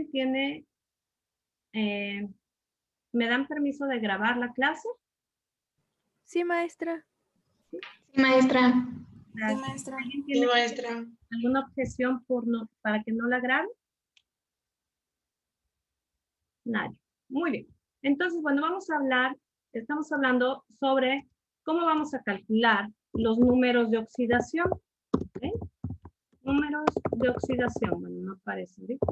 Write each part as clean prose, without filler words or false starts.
¿Alguien tiene, me dan permiso de grabar la clase? Sí, maestra. Sí, maestra. Gracias. Sí, maestra. ¿Alguien Sí, tiene maestra. alguna objeción para que no la grabe? Nadie. Muy bien. Entonces, bueno, estamos hablando sobre cómo vamos a calcular los números de oxidación. ¿Okay? Números de oxidación. Bueno, no aparece ahorita.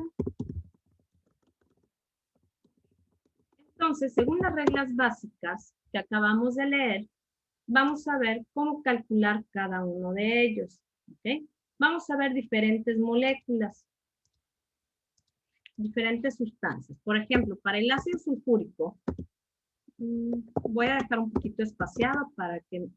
Entonces, según las reglas básicas que acabamos de leer, vamos a ver cómo calcular cada uno de ellos. ¿Okay? Vamos a ver diferentes moléculas, diferentes sustancias. Por ejemplo, para el ácido sulfúrico, voy a dejar un poquito espaciado para que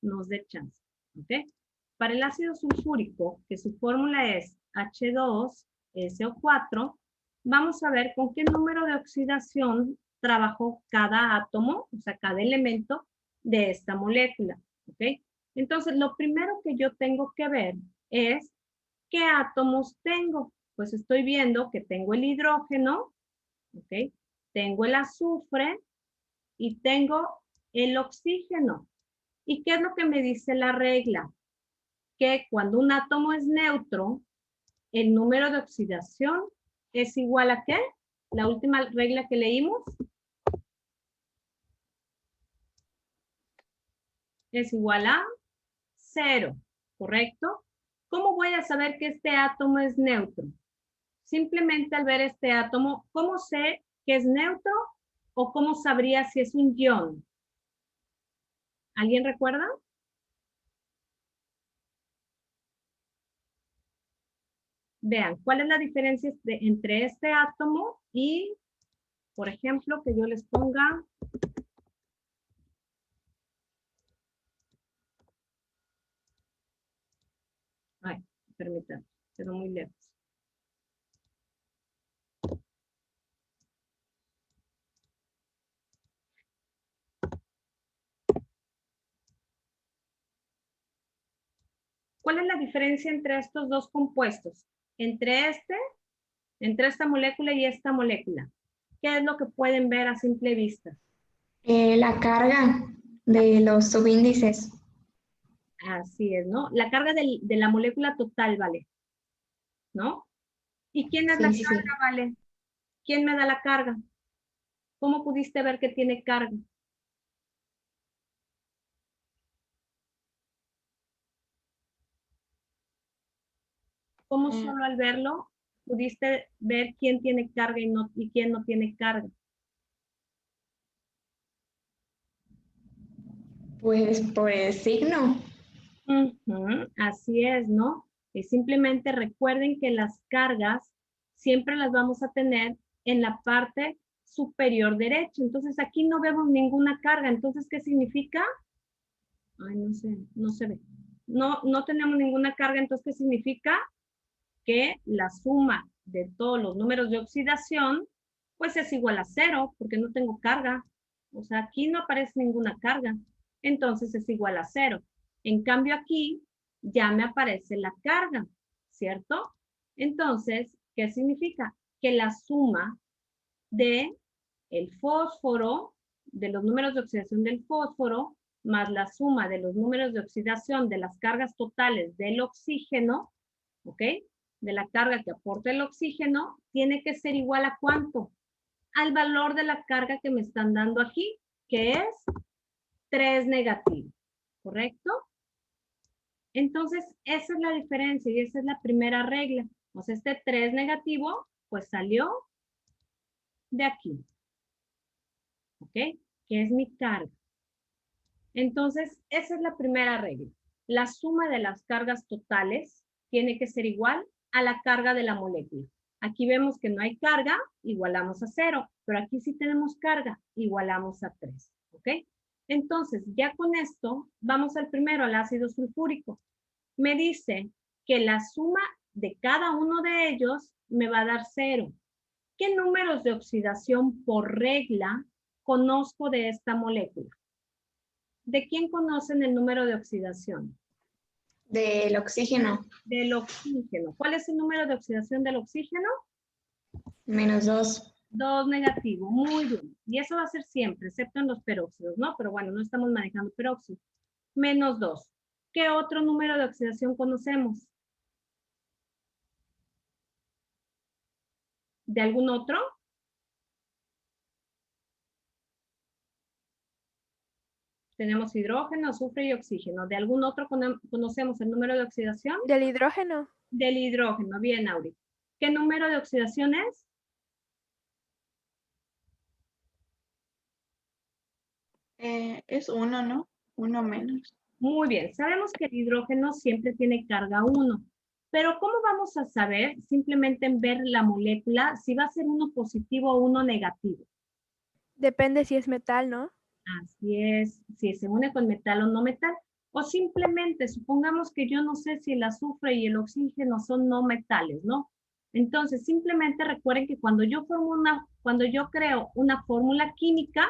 nos dé chance. ¿Okay? Para el ácido sulfúrico, que su fórmula es H2SO4, vamos a ver con qué número de oxidación trabajó cada átomo, o sea, cada elemento de esta molécula. ¿Ok? Entonces, lo primero que yo tengo que ver es qué átomos tengo. Pues estoy viendo que tengo el hidrógeno, ¿ok? Tengo el azufre y tengo el oxígeno. ¿Y qué es lo que me dice la regla? Que cuando un átomo es neutro, el número de oxidación es igual a ¿qué? La última regla que leímos. Es igual a 0, ¿correcto? ¿Cómo voy a saber que este átomo es neutro? Simplemente al ver este átomo, ¿cómo sé que es neutro o cómo sabría si es un ion? ¿Alguien recuerda? Vean, ¿cuál es la diferencia entre este átomo y, por ejemplo, que yo les ponga ay, permítanme, quedó muy lejos. ¿Cuál es la diferencia entre estos dos compuestos? Entre esta molécula y esta molécula. ¿Qué es lo que pueden ver a simple vista? La carga de los subíndices. Así es, ¿no? La carga de la molécula total, ¿vale? ¿No? ¿Y quién es la Sí, sí, carga, sí. vale? ¿Quién me da la carga? ¿Cómo pudiste ver que tiene carga? ¿Cómo solo al verlo pudiste ver quién tiene carga y quién no tiene carga? Pues por el signo. Así es, ¿no? Simplemente recuerden que las cargas siempre las vamos a tener en la parte superior derecha. Entonces aquí no vemos ninguna carga. Entonces, ¿qué significa? Ay, no sé, no se ve. No tenemos ninguna carga. Entonces, ¿qué significa? Que la suma de todos los números de oxidación, pues es igual a 0, porque no tengo carga. O sea, aquí no aparece ninguna carga. Entonces es igual a 0. En cambio aquí ya me aparece la carga, ¿cierto? Entonces, ¿qué significa? Que la suma de el fósforo, de los números de oxidación del fósforo, más la suma de los números de oxidación de las cargas totales del oxígeno, ¿ok? De la carga que aporta el oxígeno, tiene que ser igual a ¿cuánto? Al valor de la carga que me están dando aquí, que es 3 negativo, ¿correcto? Entonces, esa es la diferencia y esa es la primera regla. O sea, este 3 negativo, pues salió de aquí, ¿ok? Que es mi carga. Entonces, esa es la primera regla. La suma de las cargas totales tiene que ser igual a la carga de la molécula. Aquí vemos que no hay carga, igualamos a 0, pero aquí sí tenemos carga, igualamos a 3, ¿ok? Entonces, ya con esto, vamos al primero, al ácido sulfúrico. Me dice que la suma de cada uno de ellos me va a dar 0. ¿Qué números de oxidación por regla conozco de esta molécula? ¿De quién conocen el número de oxidación? Del oxígeno. Del oxígeno. ¿Cuál es el número de oxidación del oxígeno? -2. 2 negativo, muy bien. Y eso va a ser siempre, excepto en los peróxidos, ¿no? Pero bueno, no estamos manejando peróxidos. -2. ¿Qué otro número de oxidación conocemos? ¿De algún otro? Tenemos hidrógeno, azufre y oxígeno. ¿De algún otro conocemos el número de oxidación? Del hidrógeno. Del hidrógeno. Bien, Auri. ¿Qué número de oxidación es? Es 1, ¿no? 1 menos. Muy bien. Sabemos que el hidrógeno siempre tiene carga 1. Pero ¿cómo vamos a saber, simplemente en ver la molécula, si va a ser uno positivo o uno negativo? Depende si es metal, ¿no? Así es, si se une con metal o no metal. O simplemente, supongamos que yo no sé si el azufre y el oxígeno son no metales, ¿no? Entonces, simplemente recuerden que cuando yo creo una fórmula química,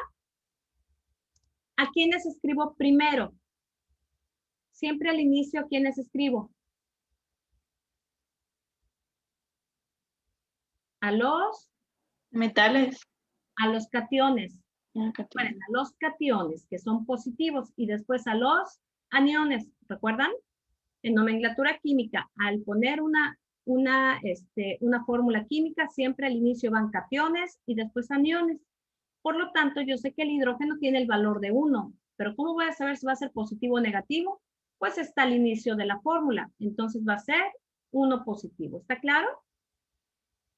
¿a quiénes escribo primero? Siempre al inicio, ¿a quiénes escribo? A los Metales. cationes. Acá Bueno, a los cationes, que son positivos, y después a los aniones, ¿recuerdan? En nomenclatura química, al poner una fórmula química, siempre al inicio van cationes y después aniones. Por lo tanto, yo sé que el hidrógeno tiene el valor de 1, pero ¿cómo voy a saber si va a ser positivo o negativo? Pues está al inicio de la fórmula, entonces va a ser 1 positivo, ¿está claro?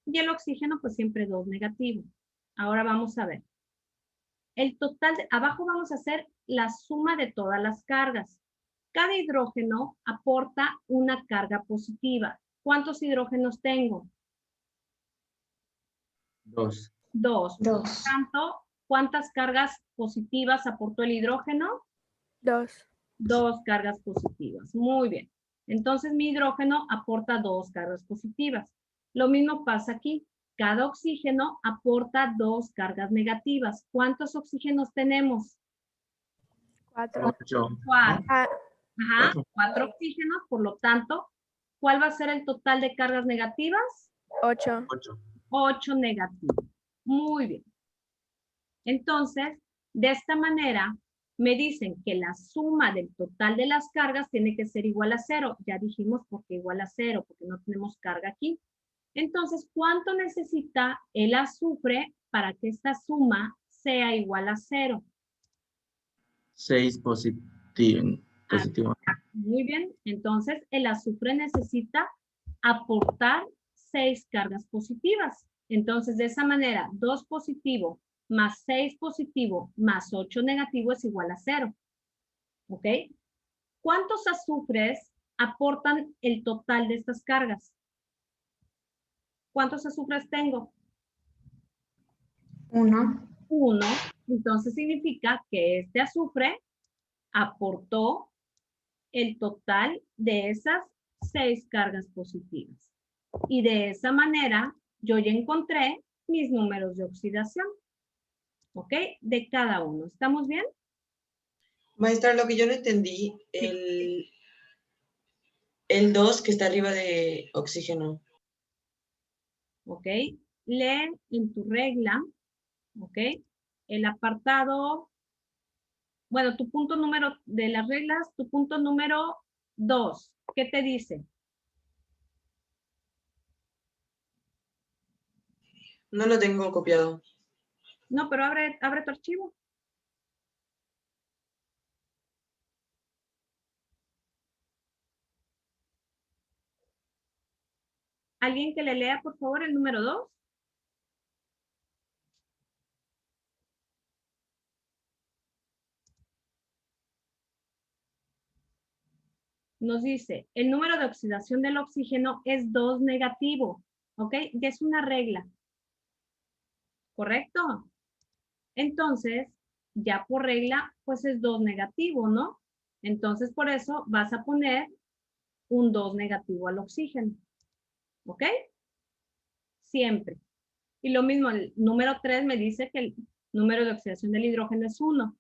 Y el oxígeno, pues siempre 2 negativo. Ahora vamos a ver. El total, abajo vamos a hacer la suma de todas las cargas. Cada hidrógeno aporta una carga positiva. ¿Cuántos hidrógenos tengo? 2. 2. Por 2. tanto, ¿cuántas cargas positivas aportó el hidrógeno? 2. 2 cargas positivas. Muy bien. Entonces, mi hidrógeno aporta 2 cargas positivas. Lo mismo pasa aquí. Cada oxígeno aporta 2 cargas negativas. ¿Cuántos oxígenos tenemos? 4. 8. 4. Ah, Ajá, 4 oxígenos, por lo tanto, ¿cuál va a ser el total de cargas negativas? 8. 8. 8 negativos. Muy bien. Entonces, de esta manera, me dicen que la suma del total de las cargas tiene que ser igual a 0. Ya dijimos por qué igual a 0, porque no tenemos carga aquí. Entonces, ¿cuánto necesita el azufre para que esta suma sea igual a 0? 6 positivo. Muy bien, entonces el azufre necesita aportar 6 cargas positivas. Entonces, de esa manera, 2 positivo más 6 positivo más 8 negativo es igual a 0. ¿Ok? ¿Cuántos azufres aportan el total de estas cargas? ¿Cuántos azufres tengo? 1. 1. Entonces significa que este azufre aportó el total de esas 6 cargas positivas. Y de esa manera yo ya encontré mis números de oxidación. ¿Ok? De cada uno. ¿Estamos bien? Maestra, lo que yo no entendí, el 2 que está arriba de oxígeno. ¿Ok? Lee en tu regla, ¿ok? El apartado, bueno, tu punto número de las reglas, tu punto número 2. ¿Qué te dice? No lo tengo copiado. No, pero abre tu archivo. ¿Alguien que le lea, por favor, el número 2? Nos dice, el número de oxidación del oxígeno es 2 negativo, ¿ok? Ya es una regla, ¿correcto? Entonces, ya por regla, pues es 2 negativo, ¿no? Entonces, por eso vas a poner un 2 negativo al oxígeno, ¿ok? Siempre. Y lo mismo, el número 3 me dice que el número de oxidación del hidrógeno es 1,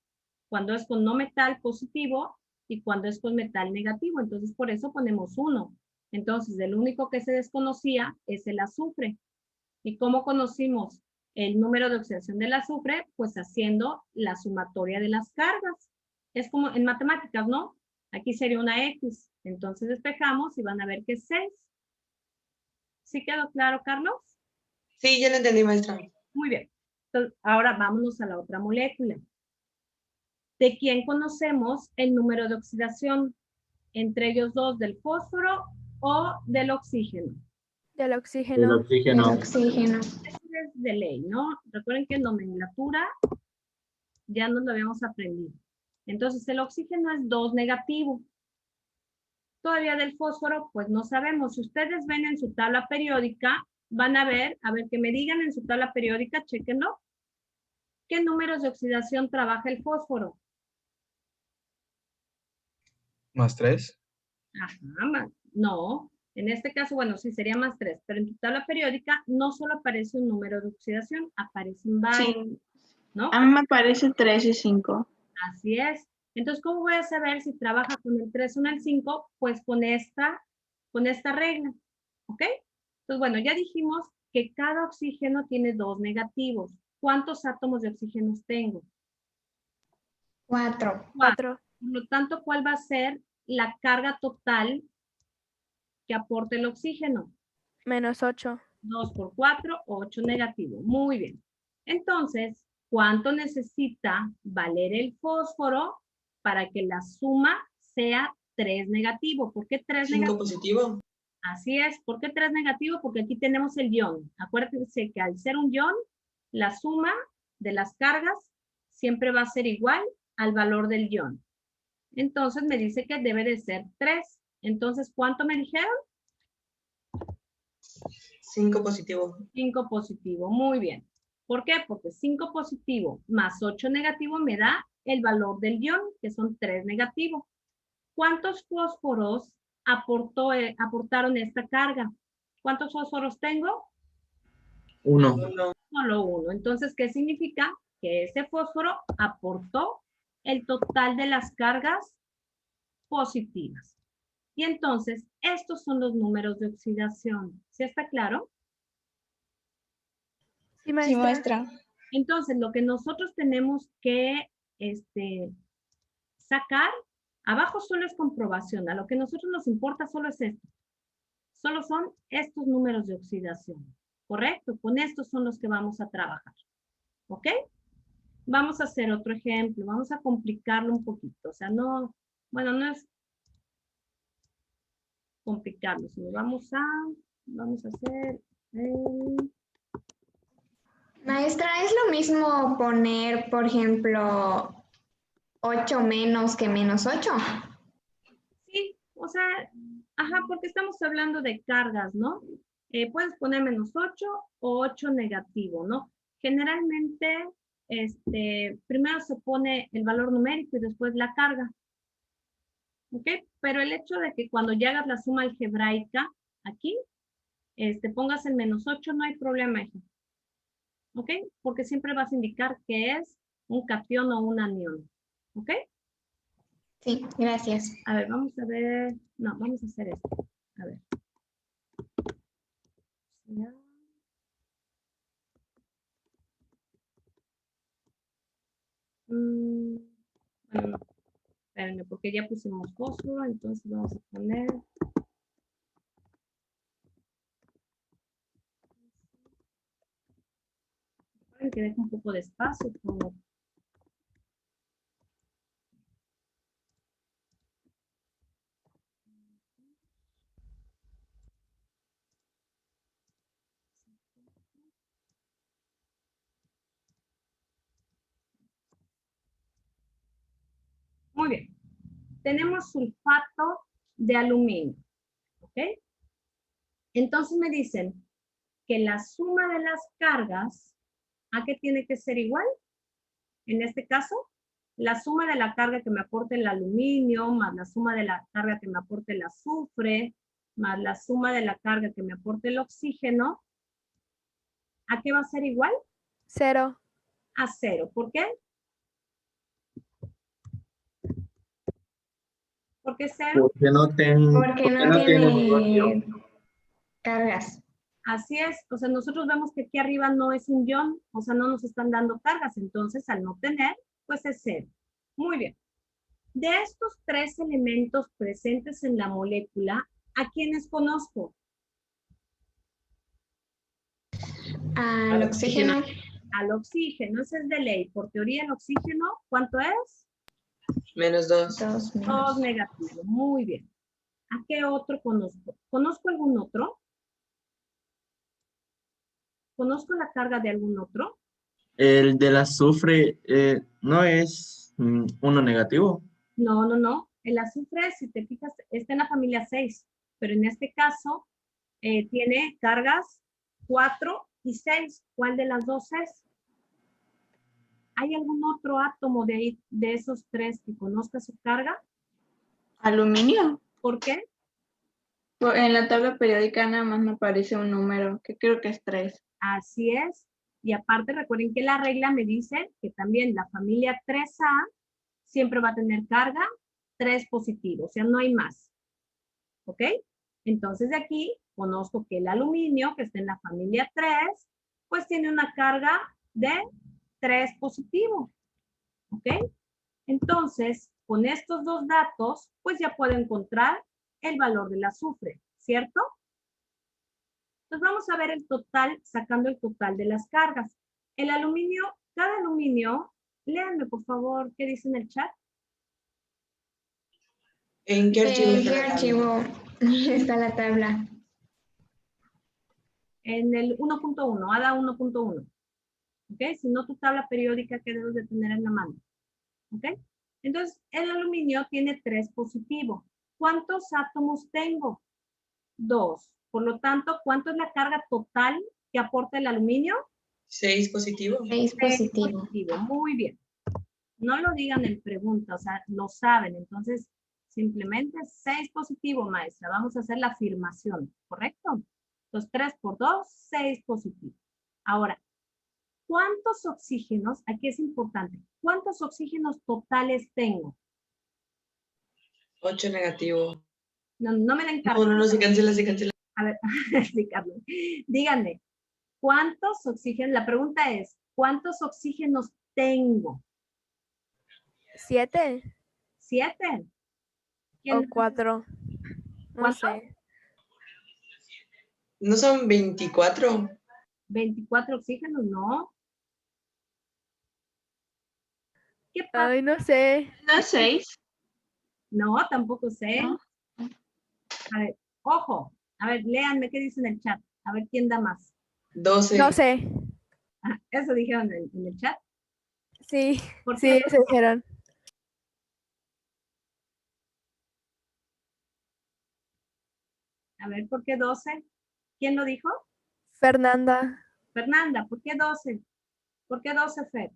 cuando es con no metal positivo y cuando es con metal negativo. Entonces, por eso ponemos 1. Entonces, el único que se desconocía es el azufre. ¿Y cómo conocimos el número de oxidación del azufre? Pues haciendo la sumatoria de las cargas. Es como en matemáticas, ¿no? Aquí sería una X. Entonces despejamos y van a ver que es 6. ¿Sí quedó claro, Carlos? Sí, ya lo entendí, maestra. Muy bien. Entonces, ahora vámonos a la otra molécula. ¿De quién conocemos el número de oxidación? Entre ellos dos, ¿del fósforo o del oxígeno? Del El oxígeno. El oxígeno. oxígeno. Es de ley, ¿no? Recuerden que en nomenclatura ya nos lo habíamos aprendido. Entonces, el oxígeno es 2 negativo. Todavía del fósforo, pues no sabemos. Si ustedes ven en su tabla periódica, van a ver que me digan en su tabla periódica, chéquenlo, ¿qué números de oxidación trabaja el fósforo? +3. Ajá, no. En este caso, bueno, sí sería +3, pero en tu tabla periódica no solo aparece un número de oxidación, aparecen varios, Sí. ¿no? A mí me parece 3 y 5. Así es. Entonces, ¿cómo voy a saber si trabaja con el 3 o el 5? Pues con esta regla, ¿ok? Entonces, bueno, ya dijimos que cada oxígeno tiene 2 negativos. ¿Cuántos átomos de oxígeno tengo? 4. 4. Por lo tanto, ¿cuál va a ser la carga total que aporte el oxígeno? -8. 2 por 4, 8 negativo. Muy bien. Entonces, ¿cuánto necesita valer el fósforo para que la suma sea 3 negativo? ¿Por qué 3 5 negativo? positivo. Así es. ¿Por qué 3 negativo? Porque aquí tenemos el ion. Acuérdense que al ser un ion, la suma de las cargas siempre va a ser igual al valor del ion. Entonces, me dice que debe de ser 3. Entonces, ¿cuánto me dijeron? 5 positivo. 5 positivo, muy bien. ¿Por qué? Porque 5 positivo más 8 negativo me da el valor del ion, que son 3 negativo. ¿Cuántos fósforos aportaron esta carga? ¿Cuántos fósforos tengo? 1. Solo 1. Entonces, ¿qué significa? Que ese fósforo aportó el total de las cargas positivas. Y entonces, estos son los números de oxidación. ¿Sí está claro? Sí, Sí, maestra. maestra. Entonces, lo que nosotros tenemos que sacar, abajo solo es comprobación. A lo que a nosotros nos importa solo es esto. Solo son estos números de oxidación. ¿Correcto? Con estos son los que vamos a trabajar. ¿Ok? Vamos a hacer otro ejemplo. Vamos a complicarlo un poquito. O sea, no, bueno, no es complicarlo, sino vamos a hacer... Maestra, ¿es lo mismo poner, por ejemplo, 8 menos que -8? Sí, o sea, ajá, porque estamos hablando de cargas, ¿no? Puedes poner -8 o 8 negativo, ¿no? Generalmente, primero se pone el valor numérico y después la carga, ¿ok? Pero el hecho de que cuando ya hagas la suma algebraica, aquí, pongas el -8, no hay problema, hija, ¿ok? Porque siempre vas a indicar que es un cation o un anión, ¿ok? Sí, gracias. A ver, vamos a ver, no, vamos a hacer esto, a ver. Ya. Bueno, no, espérenme, porque ya pusimos fósforo, entonces vamos a poner... Recuerden que dejo un poco de espacio. Como... Muy bien. Tenemos sulfato de aluminio. ¿Ok? Entonces me dicen que la suma de las cargas, ¿a qué tiene que ser igual? En este caso, la suma de la carga que me aporte el aluminio, más la suma de la carga que me aporte el azufre, más la suma de la carga que me aporte el oxígeno, ¿a qué va a ser igual? 0. A 0. ¿Por qué? ¿Por qué 0? Porque no Porque no tiene ningún tiene ion. cargas. Así es, o sea, nosotros vemos que aquí arriba no es un ion, o sea, no nos están dando cargas, entonces al no tener, pues es 0. Muy bien. De estos 3 elementos presentes en la molécula, ¿a quiénes conozco? Al oxígeno. Al oxígeno, ese es de ley. Por teoría, el oxígeno, ¿cuánto es? -2. 2 2 menos. negativo. Muy bien. ¿A qué otro conozco? ¿Conozco algún otro? ¿Conozco la carga de algún otro? El del azufre no es 1 negativo. No, no, no. El azufre, si te fijas, está en la familia 6, pero en este caso tiene cargas 4 y 6. ¿Cuál de las dos es? ¿Hay algún otro átomo de ahí, de esos 3 que conozca su carga? Aluminio. ¿Por qué? En la tabla periódica nada más me aparece un número, que creo que es 3. Así es. Y aparte recuerden que la regla me dice que también la familia 3A siempre va a tener carga 3 positivo, o sea, no hay más. ¿Ok? Entonces de aquí conozco que el aluminio, que está en la familia 3, pues tiene una carga de 3 positivo. ¿Ok? Entonces, con estos dos datos, pues ya puedo encontrar el valor del azufre, ¿cierto? Entonces vamos a ver el total, sacando el total de las cargas. El aluminio, cada aluminio, léanme por favor, ¿qué dice en el chat? ¿En qué archivo ¿En está qué la tabla? archivo está la tabla? En el 1.1, ADA 1.1. ¿Ok? Si no, tu tabla periódica que debes de tener en la mano. ¿Ok? Entonces, el aluminio tiene 3 positivo. ¿Cuántos átomos tengo? 2. Por lo tanto, ¿cuánto es la carga total que aporta el aluminio? 6 positivo. 6 positivo. Positivo. Muy bien. No lo digan en pregunta, o sea, lo saben. Entonces, simplemente 6 positivo, maestra. Vamos a hacer la afirmación, ¿correcto? Entonces, 3 por 2, 6 positivo. Ahora, ¿cuántos oxígenos? Aquí es importante. ¿Cuántos oxígenos totales tengo? 8 negativo. No me den No, no, se cancela, se cancela. A ver, sí, Carlos. Díganme, ¿cuántos oxígenos? La pregunta es, ¿cuántos oxígenos tengo? 7 ¿7? o 4. No ¿Cuánto? sé. ¿No son 24? 24 oxígenos, no. ¿Qué pasa? Ay, no sé. ¿No es 6? No, tampoco sé. ¿No? A ver, ojo. A ver, léanme qué dice en el chat. A ver quién da más. 12. No sé. Ah, eso dijeron en el chat. Sí, ¿Por sí, qué? se dijeron. A ver, ¿por qué 12? ¿Quién lo dijo? Fernanda. Fernanda, ¿por qué 12? ¿Por qué 12, Fer?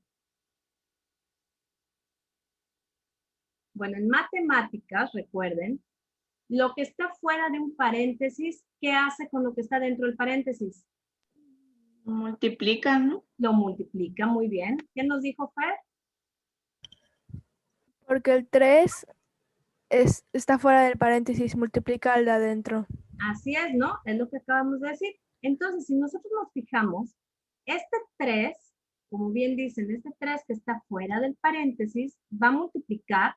Bueno, en matemáticas, recuerden, lo que está fuera de un paréntesis, ¿qué hace con lo que está dentro del paréntesis? Multiplican, ¿no? Lo multiplica, muy bien. ¿Qué nos dijo Fer? Porque el 3 está fuera del paréntesis, multiplica al de adentro. Así es, ¿no? Es lo que acabamos de decir. Entonces, si nosotros nos fijamos, este 3, como bien dicen, este 3 que está fuera del paréntesis, va a multiplicar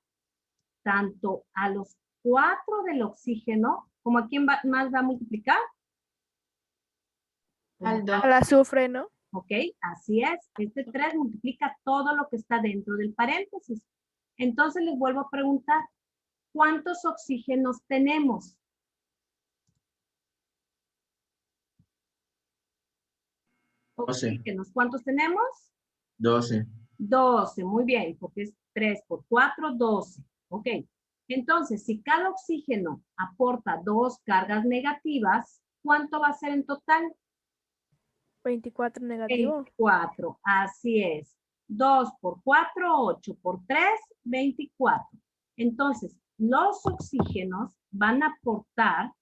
tanto a los 4 del oxígeno, como a quién más va a multiplicar. Al 2. Al azufre, ¿no? ¿Ok? Así es. Este 3 multiplica todo lo que está dentro del paréntesis. Entonces les vuelvo a preguntar, ¿cuántos oxígenos tenemos? Oxígenos. ¿Cuántos tenemos? 12. 12. Muy bien, porque es 3 por 4, 12. Ok. Entonces, si cada oxígeno aporta 2 cargas negativas, ¿cuánto va a ser en total? 24 negativo. 24, así es. 2 por 4, 8 por 3, 24. Entonces, los oxígenos van a aportar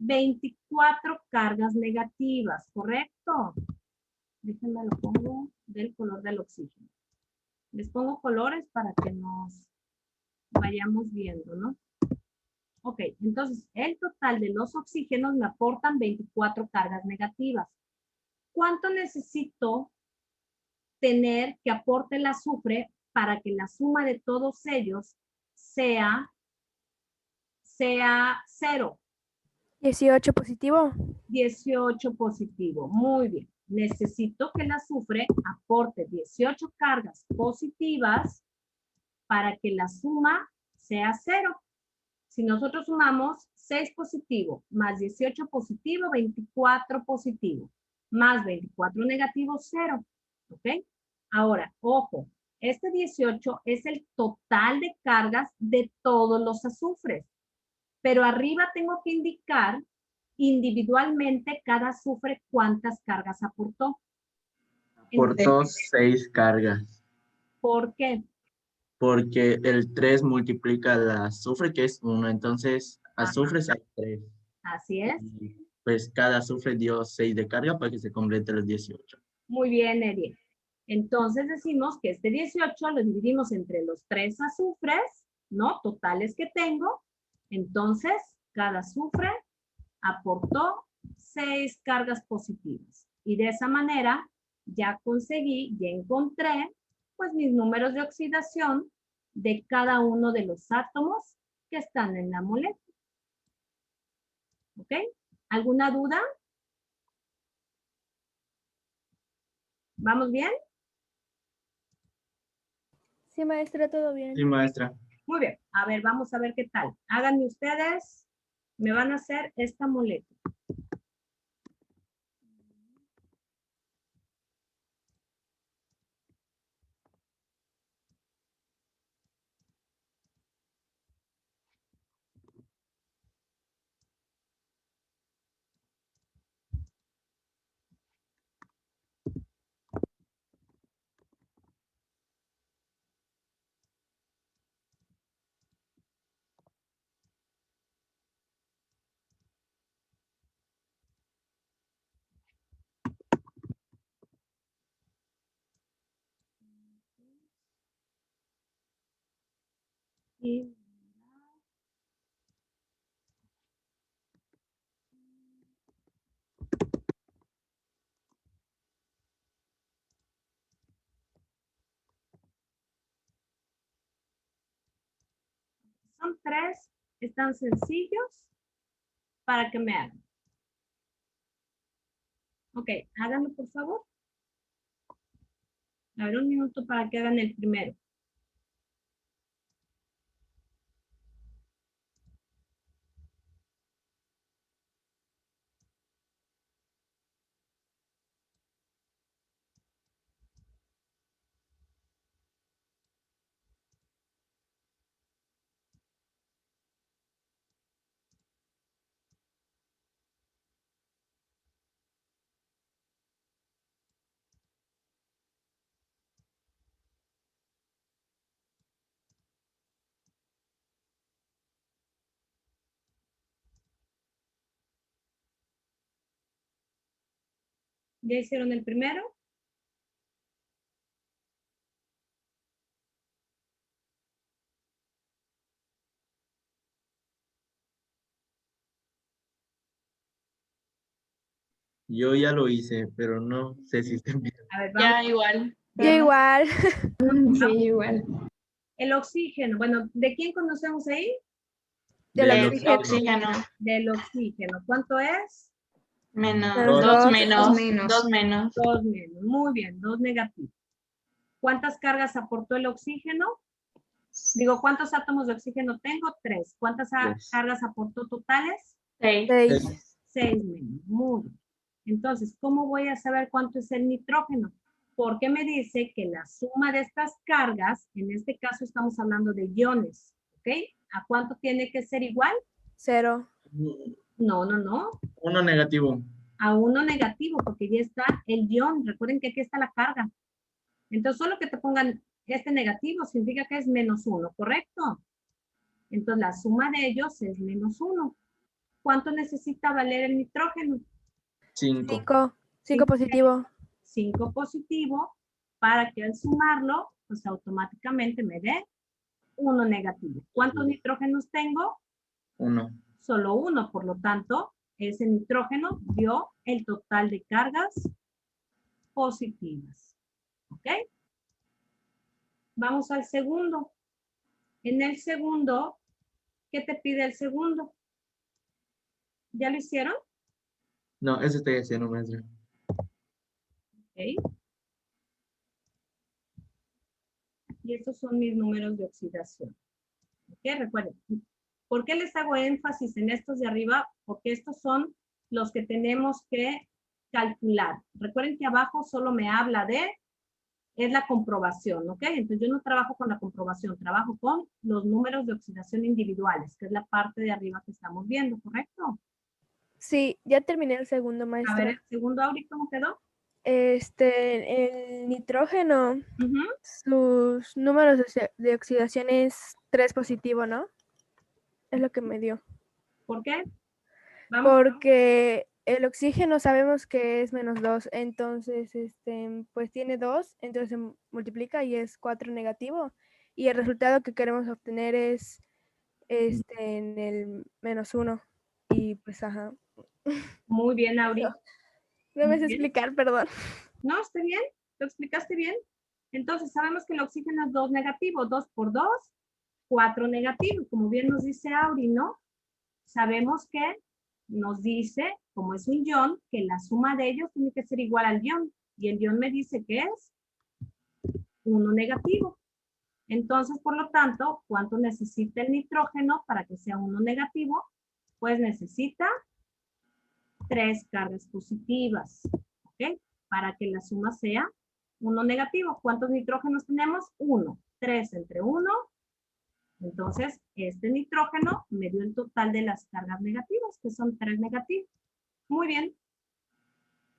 24 cargas negativas, ¿correcto? Déjenme lo pongo del color del oxígeno. Les pongo colores para que nos vayamos viendo, ¿no? Ok, entonces el total de los oxígenos me aportan 24 cargas negativas. ¿Cuánto necesito tener que aporte el azufre para que la suma de todos ellos sea 0? 18 positivo. 18 positivo. Muy bien. Necesito que el azufre aporte 18 cargas positivas para que la suma sea 0. Si nosotros sumamos 6 positivo más 18 positivo, 24 positivo, más 24 negativo, 0. ¿Ok? Ahora, ojo, este 18 es el total de cargas de todos los azufres. Pero arriba tengo que indicar individualmente cada azufre cuántas cargas aportó. Aportó 6 cargas. ¿Por qué? Porque el 3 multiplica el azufre, que es 1. Entonces, azufres hay 3. Así es. Y pues cada azufre dio 6 de carga para que se complete los 18. Muy bien, Eddie. Entonces decimos que este 18 lo dividimos entre los 3 azufres, ¿no? Totales que tengo. Entonces, cada azufre aportó 6 cargas positivas. Y de esa manera ya conseguí, ya encontré, pues mis números de oxidación de cada uno de los átomos que están en la molécula. ¿Ok? ¿Alguna duda? ¿Vamos bien? Sí, maestra, todo bien. Sí, maestra. Muy bien. A ver, vamos a ver qué tal. Háganme ustedes, me van a hacer esta molécula. Y son 3, están sencillos para que me hagan. Ok, háganlo por favor. A ver, un minuto para que hagan el primero. ¿Ya hicieron el primero? Yo ya lo hice, pero no sé si está bien. A ver, vamos. Ya igual. Yo igual. Sí, igual. El oxígeno. Bueno, ¿de quién conocemos ahí? Del Del oxígeno. Oxígeno. Del oxígeno. ¿Cuánto es? Menos. Menos 2 dos. menos. Dos menos. 2 menos. 2 menos. Muy bien, 2 negativos. ¿Cuántas cargas aportó el oxígeno? Digo, ¿cuántos átomos de oxígeno tengo? 3. ¿Cuántas 3. cargas aportó totales? 6. 6. 6 menos. Muy bien. Entonces, ¿cómo voy a saber cuánto es el nitrógeno? Porque me dice que la suma de estas cargas, en este caso estamos hablando de iones, ¿ok? ¿A cuánto tiene que ser igual? 0. No, no, no. 1 negativo. A 1 negativo, porque ya está el ion. Recuerden que aquí está la carga. Entonces, solo que te pongan este negativo significa que es menos 1, ¿correcto? Entonces, la suma de ellos es menos 1. ¿Cuánto necesita valer el nitrógeno? 5. 5. 5 positivo. 5 positivo, para que al sumarlo, pues automáticamente me dé 1 negativo. ¿Cuántos nitrógenos tengo? Uno. Solo uno, por lo tanto, ese nitrógeno dio el total de cargas positivas. ¿Ok? Vamos al segundo. En el segundo, ¿qué te pide el segundo? ¿Ya lo hicieron? No, eso estoy haciendo, maestra. Ok. Y estos son mis números de oxidación. ¿Ok? Recuerden. ¿Por qué les hago énfasis en estos de arriba? Porque estos son los que tenemos que calcular. Recuerden que abajo solo me habla de, es la comprobación, ¿ok? Entonces yo no trabajo con la comprobación, trabajo con los números de oxidación individuales, que es la parte de arriba que estamos viendo, ¿correcto? Sí, ya terminé el segundo, A ver, maestra. el segundo, Auri, ¿cómo quedó? El nitrógeno, Ujú. sus números de oxidación es 3 positivo, ¿no? Es lo que me dio. ¿Por qué? Vamos. Porque el oxígeno sabemos que es -2, entonces pues tiene 2, entonces se multiplica y es 4 negativo. Y el resultado que queremos obtener es en el -1. Y pues ajá. Muy bien, Auri. No me sé Muy bien. explicar, perdón. No, está bien, lo explicaste bien. Entonces sabemos que el oxígeno es 2 negativo, 2 por 2, 4 negativo. Como bien nos dice Auri, ¿no? Sabemos que nos dice, como es un ion, que la suma de ellos tiene que ser igual al ion. Y el ion me dice que es 1 negativo. Entonces, por lo tanto, ¿cuánto necesita el nitrógeno para que sea 1 negativo? Pues necesita 3 cargas positivas, ¿ok? Para que la suma sea 1 negativo. ¿Cuántos nitrógenos tenemos? 1. 3 entre 1. Entonces, este nitrógeno me dio el total de las cargas negativas, que son 3 negativos. Muy bien.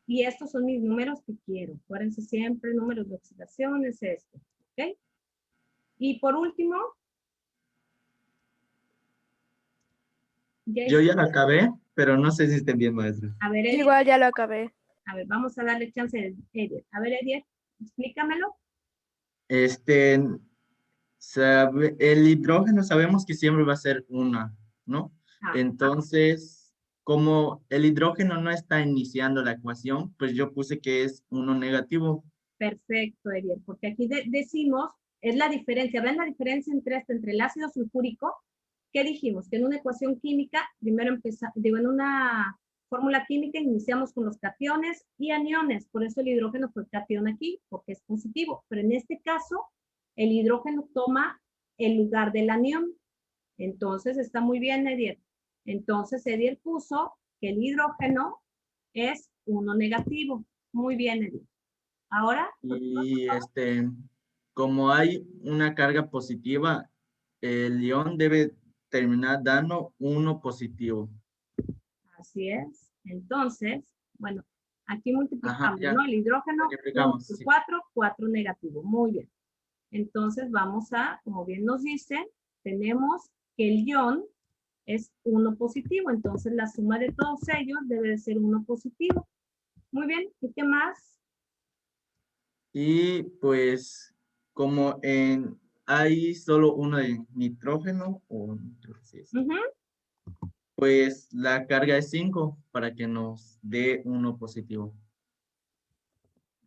Y estos son mis números que quiero. Acuérdense siempre, números de oxidación es este, ¿ok? Y por último, Yo ya lo acabé, pero no sé si estén bien, maestra. a ver, Edier, Igual ya lo acabé. a ver, vamos a darle chance a Edier. A ver, Edier, explícamelo. Este, el hidrógeno sabemos que siempre va a ser una, ¿no? Ah, Entonces, como el hidrógeno no está iniciando la ecuación, pues yo puse que es uno negativo. perfecto, Edier, porque aquí decimos, es la diferencia, ¿ven la diferencia entre el ácido sulfúrico? ¿Qué dijimos? Que en una ecuación química, primero en una fórmula química iniciamos con los cationes y aniones, por eso el hidrógeno fue catión aquí, porque es positivo, pero en este caso, el hidrógeno toma el lugar del anión. Entonces, está muy bien, Edier. Entonces, Edier puso que el hidrógeno es 1 negativo. Muy bien, Edier. Ahora, Y como hay una carga positiva, el ion debe terminar dando uno positivo. así es. Entonces, bueno, aquí Ajá, multiplicamos, ya, ¿no? El hidrógeno, 1 multiplicamos, por sí. 4, 4 negativo. Muy bien. Entonces, vamos a, como bien nos dice, tenemos que el ion es 1 positivo. Entonces, la suma de todos ellos debe de ser 1 positivo. Muy bien. ¿Y qué más? Y pues, como hay solo uno de nitrógeno, sí, Ujú. pues la carga es 5 para que nos dé uno positivo.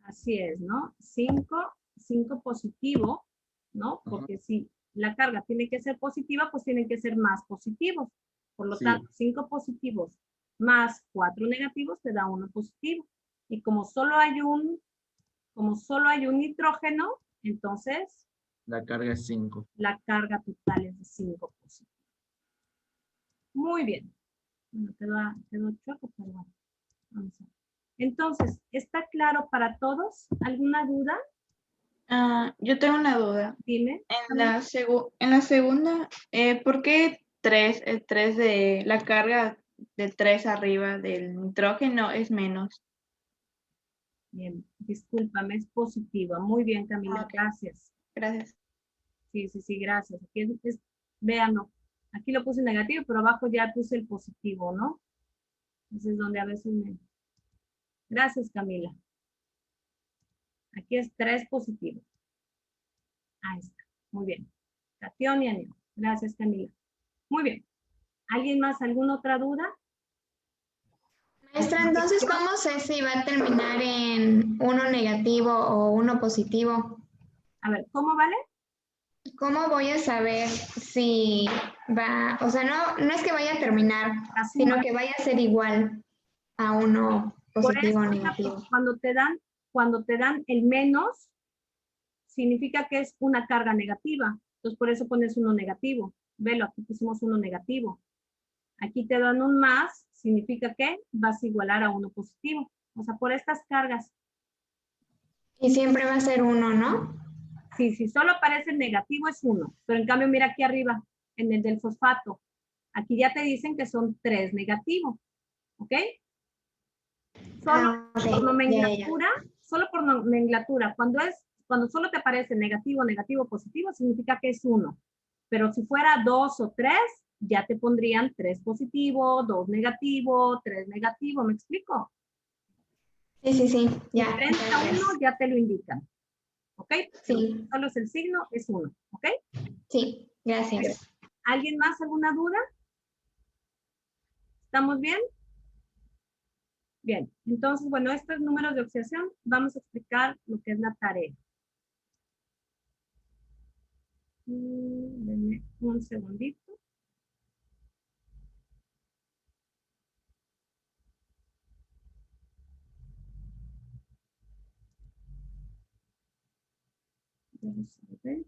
Así es, ¿no? 5 positivo, ¿no? Ajá. Porque si la carga tiene que ser positiva, pues tienen que ser más positivos. Por lo Sí, tanto, 5 positivos más 4 negativos te da 1 positivo. Y como solo hay un nitrógeno, entonces la carga es 5. la carga total es de 5 positivos. Muy bien. Bueno, quedó choco, pero bueno. Vamos a ver. Entonces, ¿está claro para todos? ¿Alguna duda? Yo tengo una duda. Dime. En la segunda, ¿por qué 3? El 3 de la carga de 3 arriba del nitrógeno es menos. Bien, discúlpame, es positiva. Muy bien, Camila, Ok. gracias. Gracias. Sí, gracias. Aquí véanlo. Aquí lo puse negativo, pero abajo ya puse el positivo, ¿no? Ese es donde a veces me... Gracias, Camila. Aquí es 3 positivo. Ahí está. Muy bien. Cation y anión. Gracias, Camila. Muy bien. ¿Alguien más? ¿Alguna otra duda? Maestra, entonces, ¿cómo sé si va a terminar en uno negativo o uno positivo? A ver, ¿cómo vale? ¿Cómo voy a saber si va, o sea, no es que vaya a terminar, La sino suma. que vaya a ser igual a uno Por positivo o eso, negativo? cuando te dan el menos, significa que es una carga negativa. Entonces, por eso pones uno negativo. Velo, aquí pusimos uno negativo. Aquí te dan un más, significa que vas a igualar a uno positivo. O sea, por estas cargas. Y siempre va a ser uno, ¿no? Sí, si solo aparece el negativo es 1, pero en cambio mira aquí arriba, en el del fosfato, aquí ya te dicen que son 3 negativos, ¿ok? Solo Ok, por ya. nomenclatura, cuando solo te aparece negativo, negativo, positivo, significa que es 1. Pero si fuera 2 o 3, ya te pondrían 3 positivo, 2 negativo, 3 negativo, ¿me explico? Sí, ya. Diferente a 1 ya te lo indican. ¿Ok? Sí, Solo es el signo, es 1. ¿Ok? sí, gracias. ¿Alguien más alguna duda? ¿Estamos bien? Bien. Entonces, bueno, estos números de oxidación, vamos a explicar lo que es la tarea. Denme un segundito. Vamos a ver.